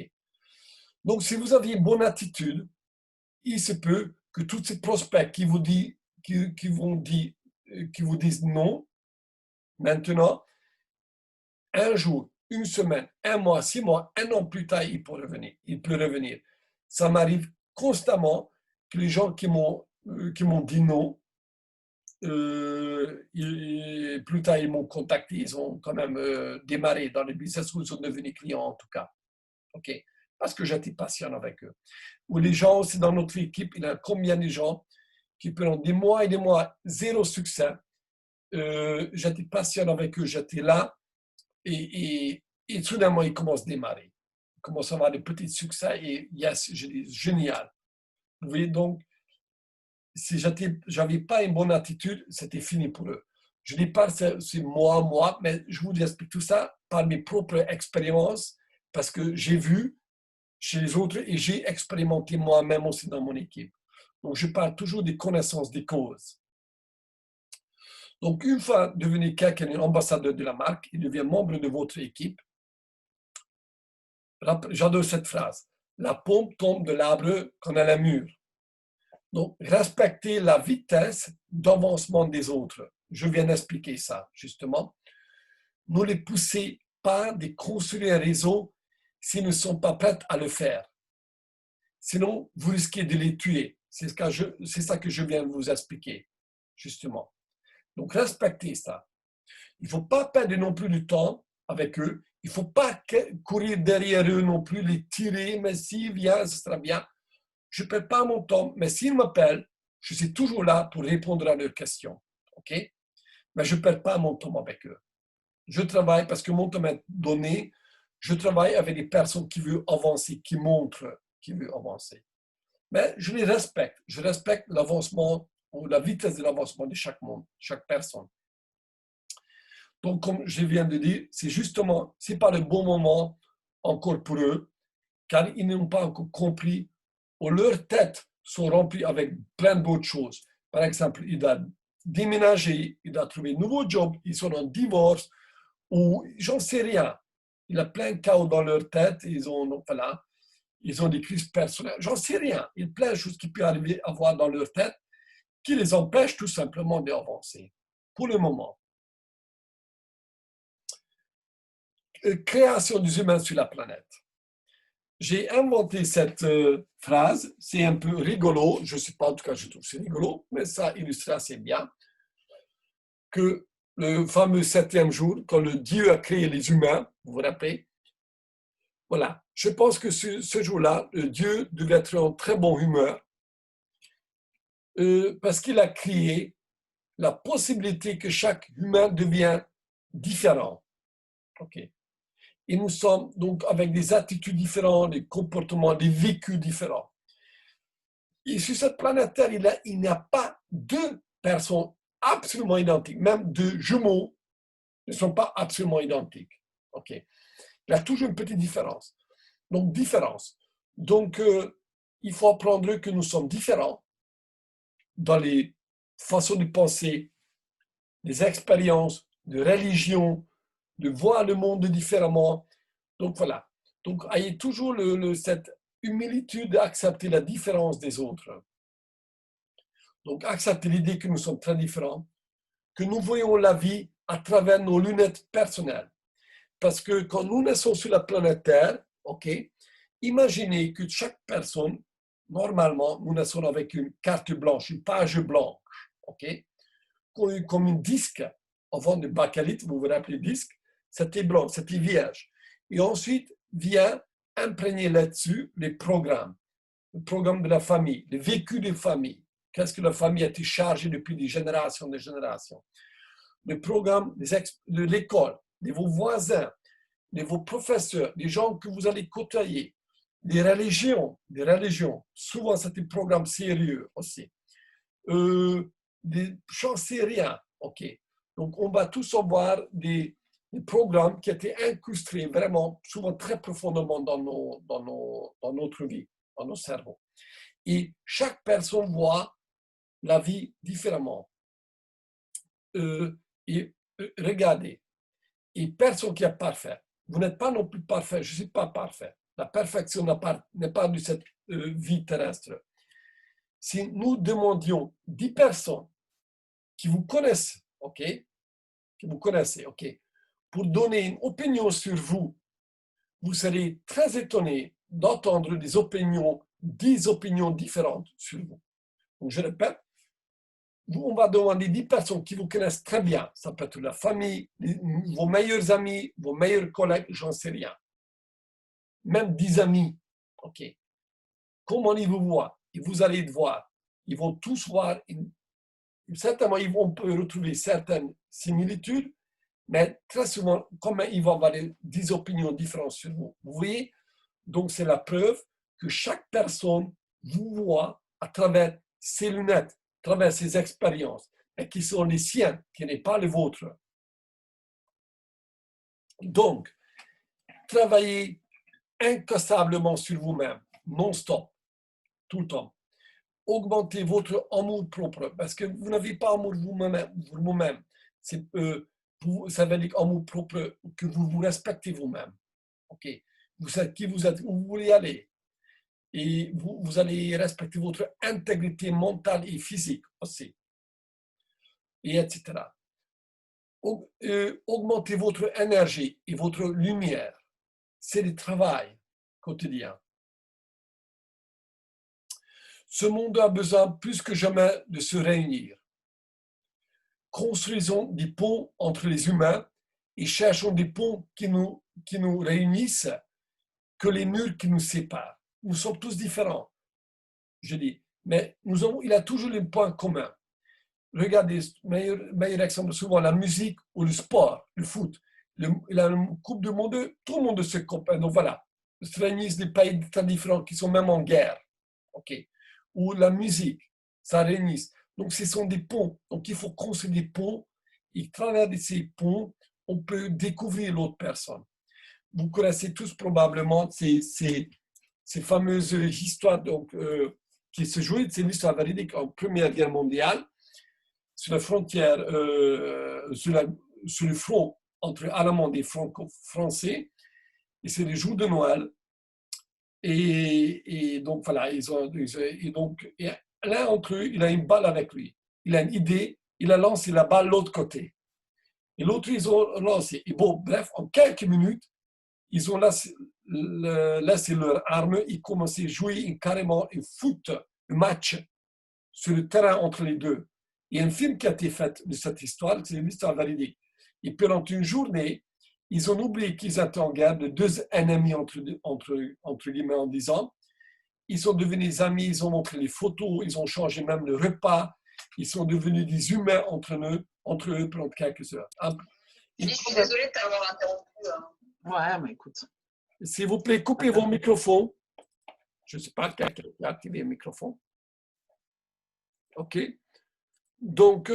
Donc, si vous avez une bonne attitude, il se peut que tous ces prospects qui vous disent non, maintenant, un jour, une semaine, un mois, 6 mois, un an plus tard, il peut revenir. Ça m'arrive constamment que les gens qui m'ont dit non, plus tard, ils m'ont contacté, ils ont quand même démarré dans le business ou ils sont devenus clients en tout cas. OK? Parce que j'étais patient avec eux. Ou les gens aussi dans notre équipe, il y a combien de gens qui pendant des mois et des mois, zéro succès. J'étais patient avec eux, j'étais là et soudainement, ils commencent à démarrer. Ils commencent à avoir des petits succès et yes, je dis génial. Vous voyez, donc, si j'avais pas une bonne attitude, c'était fini pour eux. Je dis pas c'est moi, mais je vous explique tout ça par mes propres expériences parce que j'ai vu chez les autres et j'ai expérimenté moi-même aussi dans mon équipe. Donc, je parle toujours des connaissances des causes. Donc, une fois devenu quelqu'un, un ambassadeur de la marque, il devient membre de votre équipe. J'adore cette phrase. La pomme tombe de l'arbre quand elle est mûre. Donc, respecter la vitesse d'avancement des autres. Je viens d'expliquer ça, justement. Ne les poussez pas de construire un réseau s'ils ne sont pas prêts à le faire. Sinon, vous risquez de les tuer. C'est ça que je viens de vous expliquer, justement. Donc, respectez ça. Il ne faut pas perdre non plus du temps avec eux. Il ne faut pas courir derrière eux non plus, les tirer, mais s'ils viennent, ce sera bien. Je ne perds pas mon temps, mais s'ils m'appellent, je suis toujours là pour répondre à leurs questions. OK? Mais je ne perds pas mon temps avec eux. Je travaille parce que mon temps est donné. Je travaille avec des personnes qui veulent avancer, qui montrent qu'ils veulent avancer. Mais je les respecte. Je respecte l'avancement ou la vitesse de l'avancement de chaque personne. Donc, comme je viens de dire, c'est justement, ce n'est pas le bon moment encore pour eux, car ils n'ont pas encore compris, ou leurs têtes sont remplies avec plein d'autres choses. Par exemple, ils doivent déménager, ils doivent trouver un nouveau job, ils sont en divorce, ou j'en sais rien. Il y a plein de chaos dans leur tête, ils ont des crises personnelles, j'en sais rien. Il y a plein de choses qui peuvent arriver à avoir dans leur tête qui les empêchent tout simplement d'avancer, pour le moment. Création des humains sur la planète. J'ai inventé cette phrase, c'est un peu rigolo, je ne sais pas, en tout cas je trouve que c'est rigolo, mais ça illustre assez bien que le fameux 7e jour, quand le Dieu a créé les humains, vous vous rappelez, voilà, je pense que ce jour-là, le Dieu devait être en très bonne humeur parce qu'il a créé la possibilité que chaque humain devienne différent. OK. Et nous sommes donc avec des attitudes différentes, des comportements, des vécus différents. Et sur cette planète Terre, il n'y a pas deux personnes absolument identiques. Même deux jumeaux ne sont pas absolument identiques. OK. Il y a toujours une petite différence. Donc, il faut apprendre que nous sommes différents dans les façons de penser, les expériences, de religion, de voir le monde différemment. Donc, voilà. Donc, ayez toujours cette humilité d'accepter la différence des autres. Donc, accepter l'idée que nous sommes très différents, que nous voyons la vie à travers nos lunettes personnelles. Parce que quand nous naissons sur la planète Terre, OK, imaginez que chaque personne, normalement, nous naissons avec une carte blanche, une page blanche, OK, comme un disque avant de bakélite, vous vous rappelez disque, c'était blanc, c'était vierge. Et ensuite vient imprégner là-dessus les programmes, le programme de la famille, le vécu de famille. Qu'est-ce que la famille a été chargée depuis des générations, le programme de l'école, de vos voisins, de vos professeurs, des gens que vous allez côtoyer, des religions, souvent c'est un programme sérieux aussi. J'en sais rien, ok. Donc on va tous avoir des programmes qui étaient incrustés vraiment, souvent très profondément dans notre vie, dans nos cerveaux. Et chaque personne voit la vie différemment. Et regardez, et personne qui est parfait. Vous n'êtes pas non plus parfait, je ne suis pas parfait. La perfection n'est pas de cette vie terrestre. Si nous demandions 10 personnes qui vous connaissent, ok, qui vous connaissez, ok, pour donner une opinion sur vous, vous serez très étonné d'entendre des opinions, 10 opinions différentes sur vous. Donc, je répète, on va demander 10 personnes qui vous connaissent très bien. Ça peut être la famille, vos meilleurs amis, vos meilleurs collègues, j'en sais rien. Même 10 amis, ok. Comment ils vous voient? Et vous allez voir. Ils vont tous voir, certainement, on peut retrouver certaines similitudes, mais très souvent, comme ils vont avoir 10 opinions différentes sur vous. Vous voyez? Donc, c'est la preuve que chaque personne vous voit à travers ses lunettes, à travers ses expériences, et qui sont les siennes, qui n'est pas les vôtres. Donc, travaillez incassablement sur vous-même, non-stop, tout le temps. Augmentez votre amour propre, parce que vous n'avez pas amour vous-même. Ça veut dire amour propre, que vous vous respectez vous-même. Ok, vous savez qui vous êtes, où vous voulez aller. Et vous allez respecter votre intégrité mentale et physique aussi, et etc. Augmentez votre énergie et votre lumière. C'est le travail quotidien. Ce monde a besoin plus que jamais de se réunir. Construisons des ponts entre les humains et cherchons des ponts qui nous réunissent que les murs qui nous séparent. Nous sommes tous différents, je dis, mais il a toujours les points communs. Regardez, meilleur exemple, souvent la musique ou le sport, le foot. La Coupe du Monde, tout le monde se comprend. Donc voilà, se réunissent des pays très différents qui sont même en guerre. Ok. Ou la musique, ça réunit. Donc ce sont des ponts. Donc il faut construire des ponts. Et à travers ces ponts, on peut découvrir l'autre personne. Vous connaissez tous probablement ces fameuses histoires donc, qui se jouent. C'est une histoire véridique en Première Guerre mondiale, sur la frontière, sur le front entre Allemands et Français. Et c'est les jours de Noël. Et donc, voilà, l'un d'entre eux, il a une balle avec lui. Il a une idée, il a lancé la balle de l'autre côté. Et l'autre, ils ont lancé. Et bon, bref, en quelques minutes, ils ont laissé leur arme et commencé à jouer carrément un foot, un match sur le terrain entre les deux. Il y a un film qui a été fait de cette histoire, c'est une histoire véridique. Et pendant une journée, ils ont oublié qu'ils étaient en guerre, de deux ennemis entre guillemets, en disant, ils sont devenus amis, ils ont montré les photos, ils ont changé même le repas, ils sont devenus des humains entre eux pendant quelques heures. Je suis désolée de t'avoir interrompu. Ouais, mais écoute. S'il vous plaît, coupez vos microphones. Je ne sais pas, quelqu'un qui a activé le microphone. OK. Donc,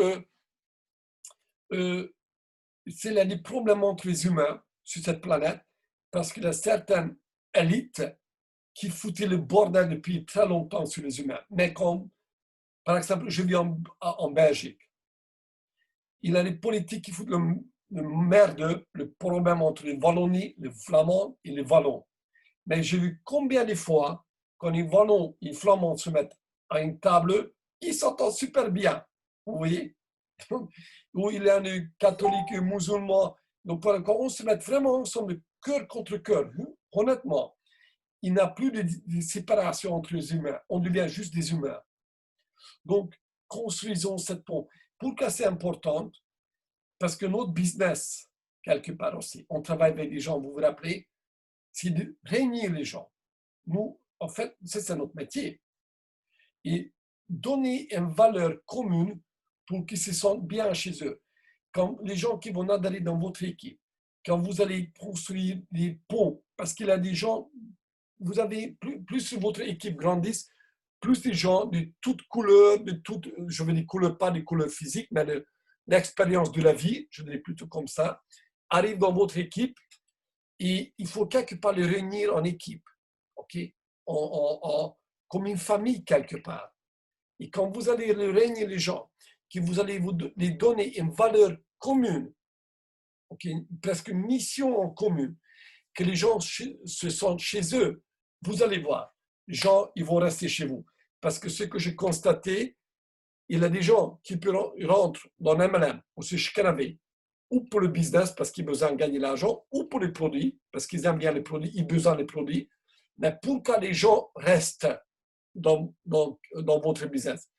c'est là des problèmes entre les humains sur cette planète parce qu'il y a certaines élites qui foutaient le bordel depuis très longtemps sur les humains. Mais comme, par exemple, je vis en Belgique, il y a des politiques qui foutent le merde, le problème entre les Wallonie, les Flamands et les Wallons. Mais j'ai vu combien de fois, quand les Wallons et les Flamands se mettent à une table, ils s'entendent super bien. Vous voyez? Où il y a des catholiques, des musulmans. Donc, quand on se met vraiment ensemble, cœur contre cœur, honnêtement, il n'y a plus de séparation entre les humains. On devient juste des humains. Donc, construisons cette pont. Pourquoi c'est important? Parce que notre business, quelque part aussi, on travaille avec des gens, vous vous rappelez, c'est de réunir les gens. Nous, en fait, c'est notre métier. Et donner une valeur commune pour qu'ils se sentent bien chez eux. Quand les gens qui vont adhérer dans votre équipe, quand vous allez construire des ponts, parce qu'il y a des gens vous avez plus votre équipe grandisse, plus des gens de toutes couleurs, je veux dire couleurs, pas des couleurs physiques, mais l'expérience de la vie, je dirais plutôt comme ça, arrivent dans votre équipe et il faut quelque part les réunir en équipe, ok, comme une famille quelque part. Et quand vous allez réunir les gens, que vous allez les donner une valeur commune, okay, presque une mission en commun, que les gens se sentent chez eux, vous allez voir, les gens, ils vont rester chez vous. Parce que ce que j'ai constaté, il y a des gens qui rentrent dans MLM ou chez Canavay, ou pour le business parce qu'ils ont besoin de gagner l'argent, ou pour les produits parce qu'ils aiment bien les produits, ils ont besoin des produits. Mais pour que les gens restent dans votre business,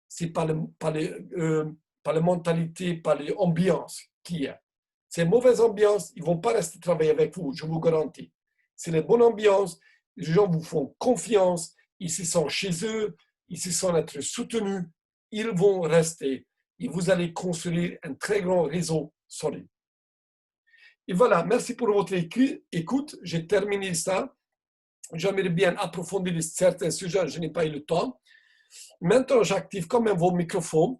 c'est pas la mentalité, pas l'ambiance qu'il y a. C'est une mauvaise ambiance, ils ne vont pas rester travailler avec vous, je vous garantis. C'est la bonne ambiance, les gens vous font confiance, ils se sentent chez eux, ils se sentent être soutenus, ils vont rester et vous allez construire un très grand réseau solide. Et voilà, merci pour votre écoute. J'ai terminé ça. J'aimerais bien approfondir certains sujets, je n'ai pas eu le temps. Maintenant, j'active quand même vos microphones.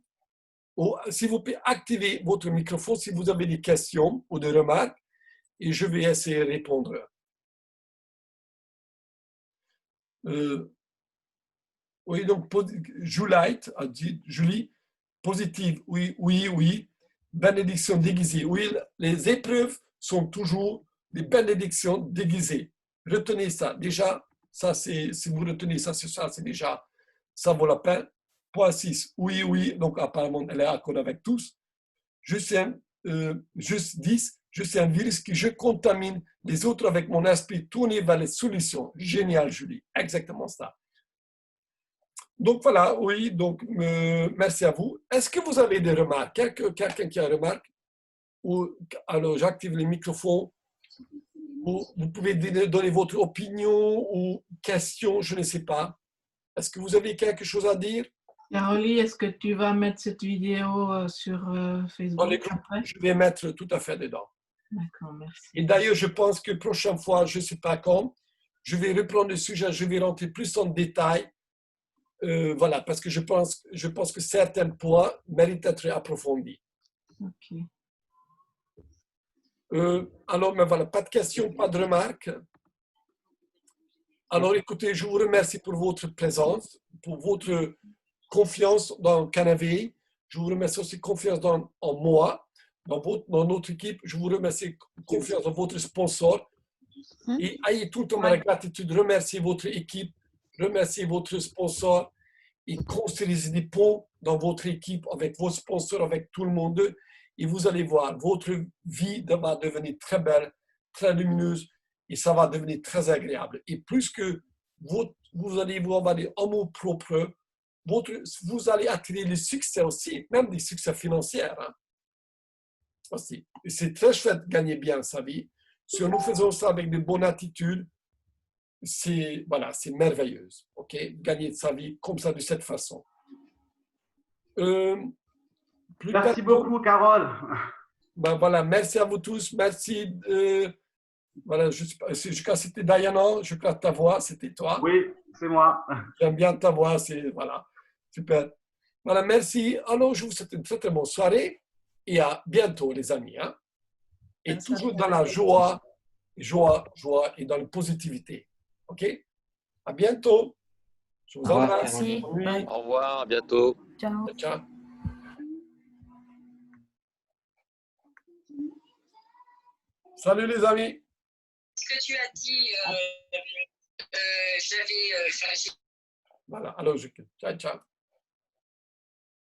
S'il vous plaît, activez votre microphone si vous avez des questions ou des remarques et je vais essayer de répondre. Oui, donc Julie, positive, oui, oui, oui. Bénédiction déguisée. Oui, les épreuves sont toujours des bénédictions déguisées. Retenez ça. Déjà, ça c'est, si vous retenez ça, c'est déjà, ça vaut la peine. Point 6, oui, oui. Donc apparemment, elle est d'accord avec tous. Juste 10, je suis un virus que je contamine les autres avec mon esprit tourné vers les solutions. Génial, Julie. Exactement ça. Donc voilà, oui, donc merci à vous. Est-ce que vous avez des remarques? Quelqu'un qui a une remarque? Alors, j'active les microphones. Vous pouvez donner votre opinion ou question, je ne sais pas. Est-ce que vous avez quelque chose à dire? Caroline, est-ce que tu vas mettre cette vidéo sur Facebook Dans les groupes, après? je vais mettre tout à fait dedans. D'accord, merci. Et d'ailleurs, je pense que prochaine fois, je ne sais pas quand, je vais reprendre le sujet, je vais rentrer plus en détail. Voilà, parce que je pense que certains points méritent d'être approfondis. Ok. Alors, mais voilà, pas de questions, pas de remarques. Alors, écoutez, je vous remercie pour votre présence, pour votre confiance dans Canavay. Je vous remercie aussi confiance en moi, dans notre équipe. Je vous remercie confiance dans votre sponsor. Et ayez tout le temps la gratitude. Remerciez votre équipe, remerciez votre sponsor et construisez des ponts dans votre équipe avec vos sponsors, avec tout le monde. Et vous allez voir, votre vie va devenir très belle, très lumineuse et ça va devenir très agréable. Et plus que vous allez vous avoir des amours propres, vous allez attirer le succès aussi, même des succès financiers. Hein. Aussi. Et c'est très chouette de gagner bien sa vie. Si nous faisons ça avec de bonnes attitudes, c'est merveilleux. Ok, gagner de sa vie comme ça, de cette façon. Merci beaucoup, Carole. Ben voilà, merci à vous tous. Merci. Voilà, je crois que c'était Diana, je crois que ta voix, c'était toi. Oui, c'est moi. J'aime bien ta voix, voilà, super. Voilà, merci. Alors, je vous souhaite une très, très bonne soirée et à bientôt, les amis. Hein? Et toujours dans la joie et dans la positivité. OK? À bientôt. Je vous embrasse. Au revoir, à bientôt. Ciao. Ciao. Salut les amis. Ce que tu as dit, j'avais. Voilà, alors ciao, ciao.